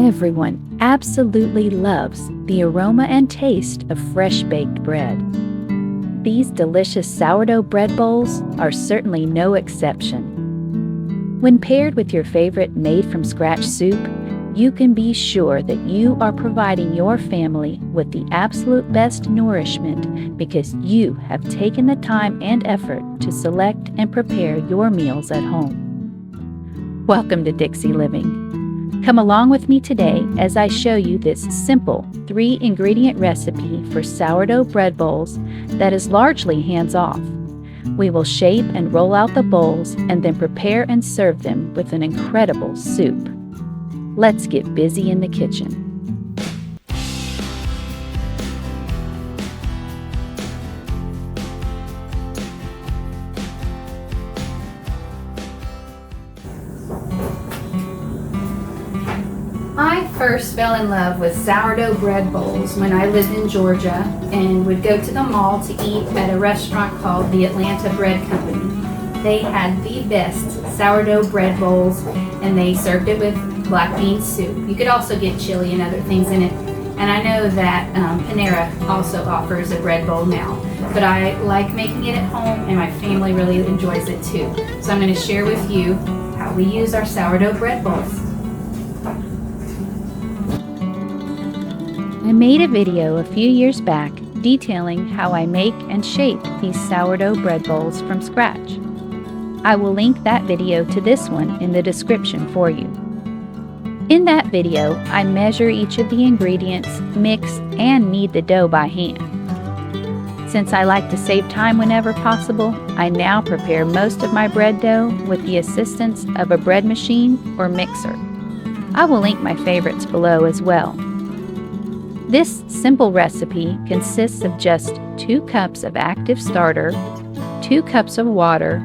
Everyone absolutely loves the aroma and taste of fresh-baked bread. These delicious sourdough bread bowls are certainly no exception. When paired with your favorite made-from-scratch soup, you can be sure that you are providing your family with the absolute best nourishment because you have taken the time and effort to select and prepare your meals at home. Welcome to Dixie Living. Come along with me today as I show you this simple 3-ingredient recipe for sourdough bread bowls that is largely hands-off. We will shape and roll out the bowls and then prepare and serve them with an incredible soup. Let's get busy in the kitchen. I first fell in love with sourdough bread bowls when I lived in Georgia and would go to the mall to eat at a restaurant called the Atlanta Bread Company. They had the best sourdough bread bowls and they served it with black bean soup. You could also get chili and other things in it. And I know that Panera also offers a bread bowl now. But I like making it at home and my family really enjoys it too. So I'm going to share with you how we use our sourdough bread bowls. I made a video a few years back detailing how I make and shape these sourdough bread bowls from scratch. I will link that video to this one in the description for you. In that video, I measure each of the ingredients, mix, and knead the dough by hand. Since I like to save time whenever possible, I now prepare most of my bread dough with the assistance of a bread machine or mixer. I will link my favorites below as well. This simple recipe consists of just 2 cups of active starter, 2 cups of water,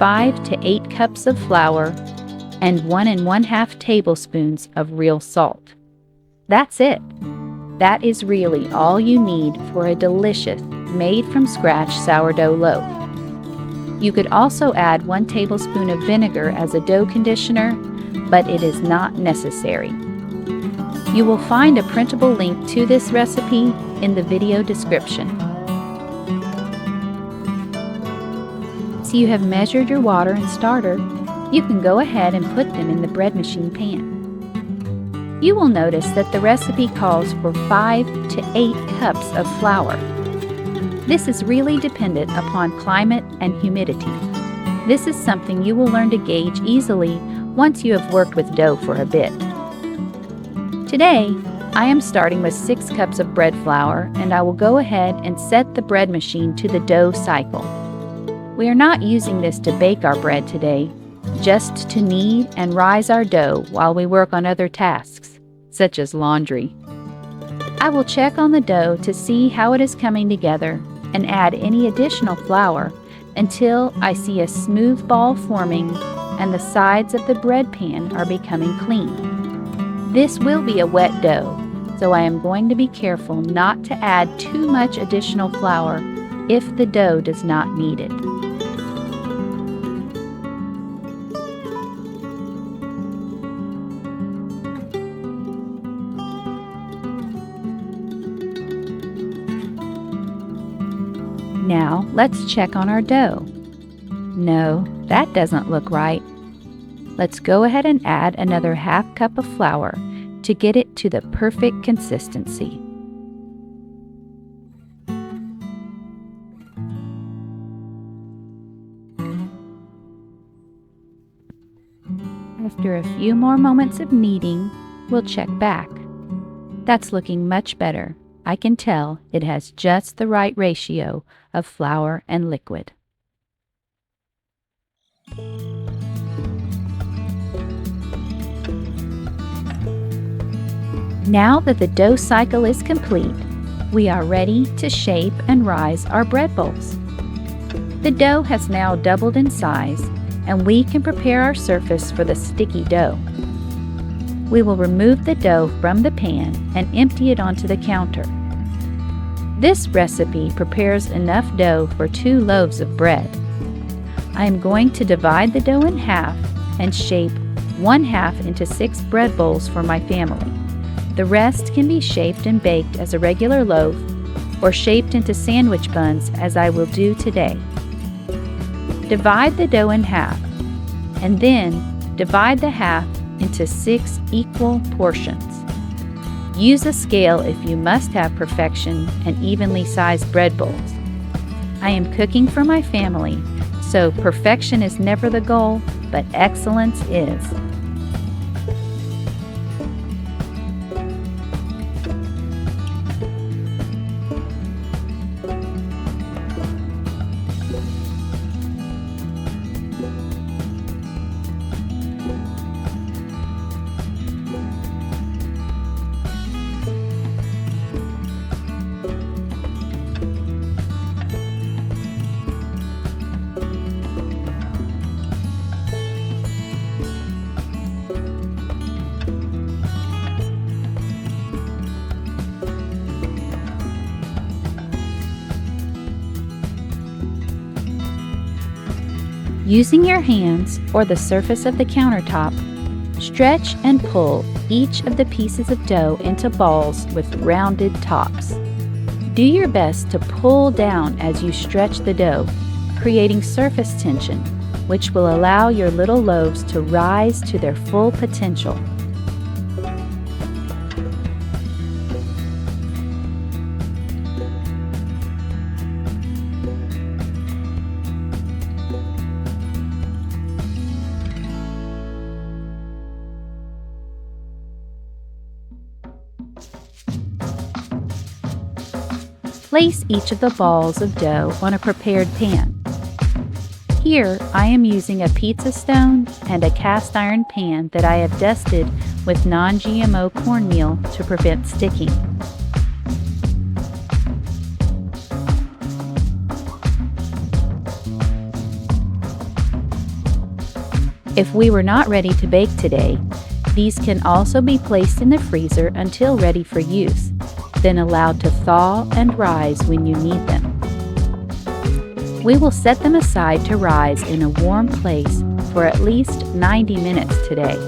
5 to 8 cups of flour, and 1 1/2 tablespoons of real salt. That's it. That is really all you need for a delicious, made-from-scratch sourdough loaf. You could also add 1 tablespoon of vinegar as a dough conditioner, but it is not necessary. You will find a printable link to this recipe in the video description. Once you have measured your water and starter, you can go ahead and put them in the bread machine pan. You will notice that the recipe calls for 5 to 8 cups of flour. This is really dependent upon climate and humidity. This is something you will learn to gauge easily once you have worked with dough for a bit. Today, I am starting with 6 cups of bread flour, and I will go ahead and set the bread machine to the dough cycle. We are not using this to bake our bread today, just to knead and rise our dough while we work on other tasks, such as laundry. I will check on the dough to see how it is coming together and add any additional flour until I see a smooth ball forming and the sides of the bread pan are becoming clean. This will be a wet dough, so I am going to be careful not to add too much additional flour if the dough does not need it. Now, let's check on our dough. No, that doesn't look right. Let's go ahead and add another 1/2 cup of flour to get it to the perfect consistency. After a few more moments of kneading, we'll check back. That's looking much better. I can tell it has just the right ratio of flour and liquid. Now that the dough cycle is complete, we are ready to shape and rise our bread bowls. The dough has now doubled in size, and we can prepare our surface for the sticky dough. We will remove the dough from the pan and empty it onto the counter. This recipe prepares enough dough for 2 loaves of bread. I am going to divide the dough in half and shape 1/2 into 6 bread bowls for my family. The rest can be shaped and baked as a regular loaf or shaped into sandwich buns as I will do today. Divide the dough in half and then divide the half into 6 equal portions. Use a scale if you must have perfection and evenly sized bread bowls. I am cooking for my family, so perfection is never the goal, but excellence is. Using your hands or the surface of the countertop, stretch and pull each of the pieces of dough into balls with rounded tops. Do your best to pull down as you stretch the dough, creating surface tension, which will allow your little loaves to rise to their full potential. Place each of the balls of dough on a prepared pan. Here, I am using a pizza stone and a cast iron pan that I have dusted with non-GMO cornmeal to prevent sticking. If we were not ready to bake today, these can also be placed in the freezer until ready for use, then allowed to thaw and rise when you need them. We will set them aside to rise in a warm place for at least 90 minutes today.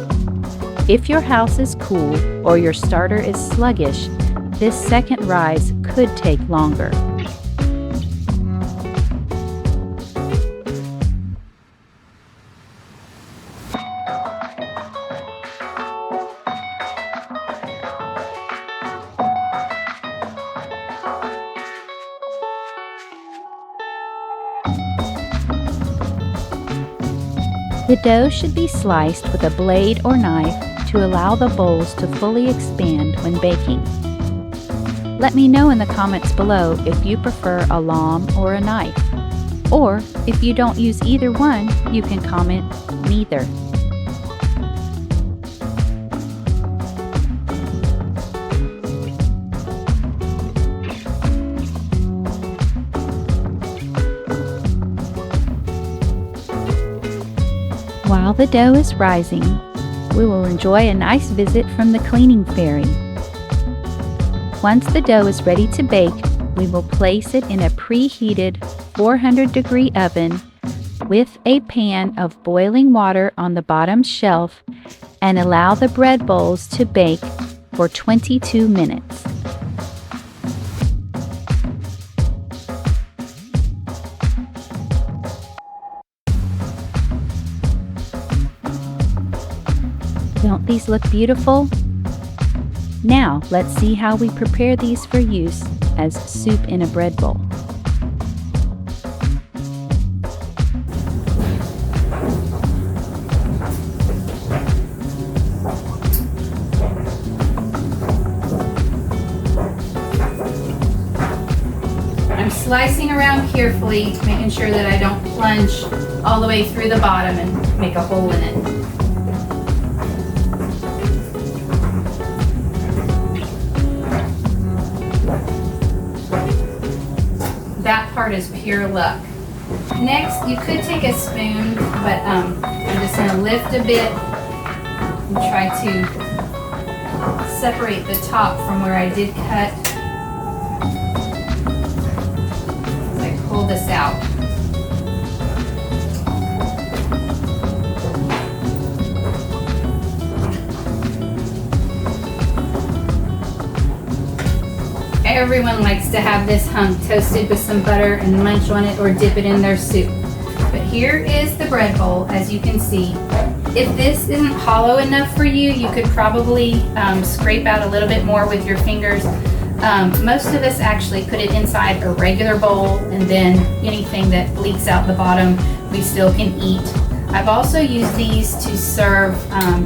If your house is cool or your starter is sluggish, this second rise could take longer. The dough should be sliced with a blade or knife to allow the bowls to fully expand when baking. Let me know in the comments below if you prefer a lom or a knife, or if you don't use either one, you can comment neither. While the dough is rising, we will enjoy a nice visit from the cleaning fairy. Once the dough is ready to bake, we will place it in a preheated 400-degree oven with a pan of boiling water on the bottom shelf and allow the bread bowls to bake for 22 minutes. Don't these look beautiful? Now let's see how we prepare these for use as soup in a bread bowl. I'm slicing around carefully, making sure that I don't plunge all the way through the bottom and make a hole in it. That part is pure luck. Next, you could take a spoon, but I'm just going to lift a bit and try to separate the top from where I did cut. As I pull this out. everyone likes to have this hunk toasted with some butter and munch on it or dip it in their soup. But here is the bread bowl, as you can see. If this isn't hollow enough for you, you could probably scrape out a little bit more with your fingers. Most of us actually put it inside a regular bowl, and then anything that leaks out the bottom, we still can eat. I've also used these to serve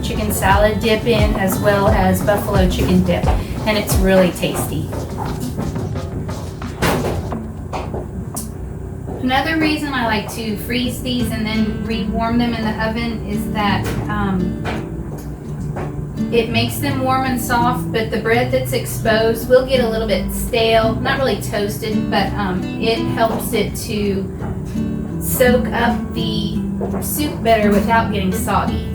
chicken salad dip in, as well as buffalo chicken dip, and it's really tasty. Another reason I like to freeze these and then re-warm them in the oven is that it makes them warm and soft, but the bread that's exposed will get a little bit stale, not really toasted, but it helps it to soak up the soup better without getting soggy.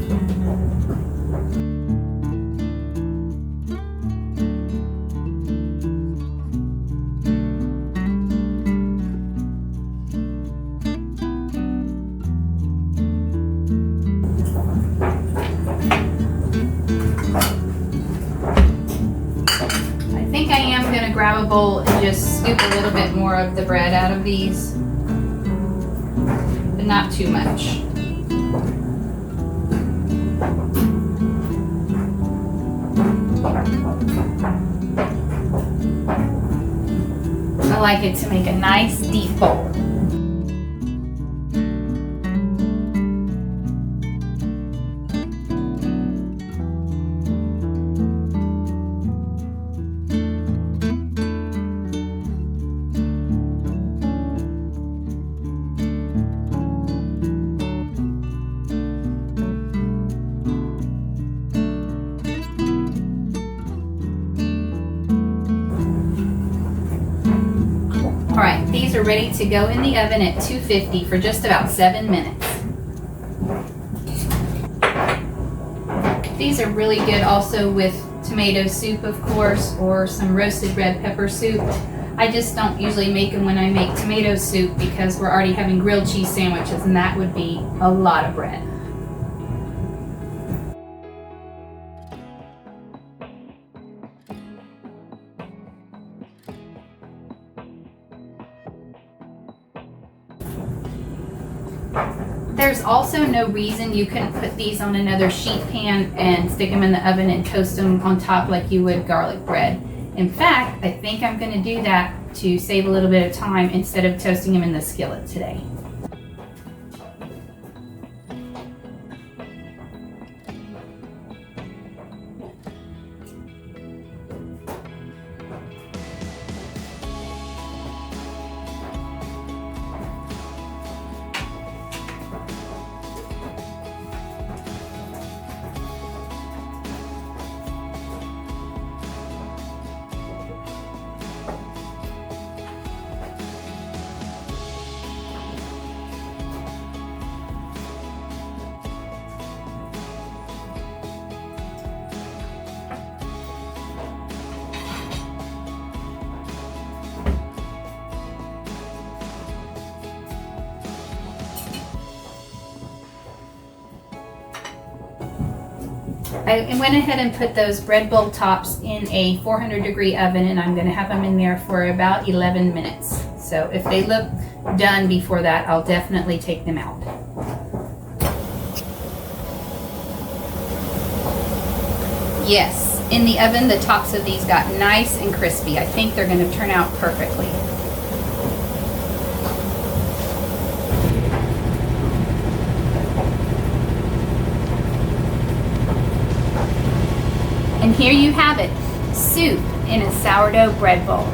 I am going to grab a bowl and just scoop a little bit more of the bread out of these, but not too much. I like it to make a nice deep bowl. Alright, these are ready to go in the oven at 250 for just about 7 minutes. These are really good also with tomato soup, of course, or some roasted red pepper soup. I just don't usually make them when I make tomato soup because we're already having grilled cheese sandwiches, and that would be a lot of bread. There's also no reason you couldn't put these on another sheet pan and stick them in the oven and toast them on top like you would garlic bread. In fact, I think I'm going to do that to save a little bit of time instead of toasting them in the skillet today. I went ahead and put those bread bowl tops in a 400-degree oven, and I'm going to have them in there for about 11 minutes. So if they look done before that, I'll definitely take them out. Yes, in the oven the tops of these got nice and crispy. I think they're going to turn out perfectly. And here you have it, soup in a sourdough bread bowl.